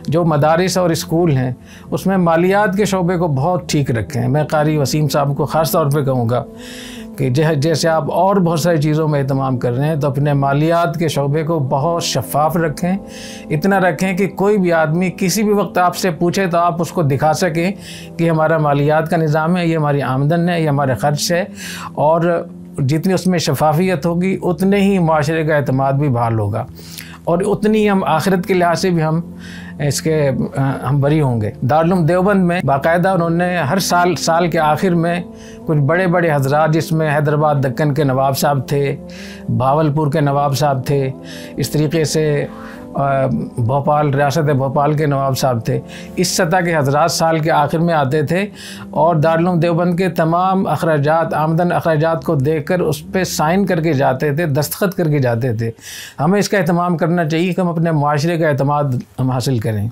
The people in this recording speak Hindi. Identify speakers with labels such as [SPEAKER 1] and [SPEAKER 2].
[SPEAKER 1] जो मदारिस और स्कूल हैं उसमें मालियात के शोबे को बहुत ठीक रखें। मैं कारी वसीम साहब को ख़ास तौर पे कहूँगा कि जैसे आप और बहुत सारी चीज़ों में एहतमाम कर रहे हैं तो अपने मालियात के शोबे को बहुत शफाफ रखें। इतना रखें कि कोई भी आदमी किसी भी वक्त आपसे पूछे तो आप उसको दिखा सकें कि हमारा मालियात का निज़ाम है, ये हमारी आमदन है, ये हमारे ख़र्च है। और जितनी उसमें शफाफियत होगी उतने ही माशरे का एतमाद भी बहाल होगा और उतनी हम आखिरत के लिहाज से भी हम बरी होंगे। दारुल देवबंद में बाकायदा उन्होंने हर साल के आखिर में कुछ बड़े बड़े हजरात, जिसमें हैदराबाद दक्कन के नवाब साहब थे, भावलपुर के नवाब साहब थे, इस तरीके से भोपाल, रियासत भोपाल के नवाब साहब थे, इस सतह के हजरात साल के आखिर में आते थे और दारुल देवबंद के तमाम अखराजात, आमदन अखराजात को देखकर उस पर साइन करके जाते थे, दस्तखत करके जाते थे। हमें इसका एहतमाम करना चाहिए कि हम अपने माशरे का एतमाद हम हासिल करें।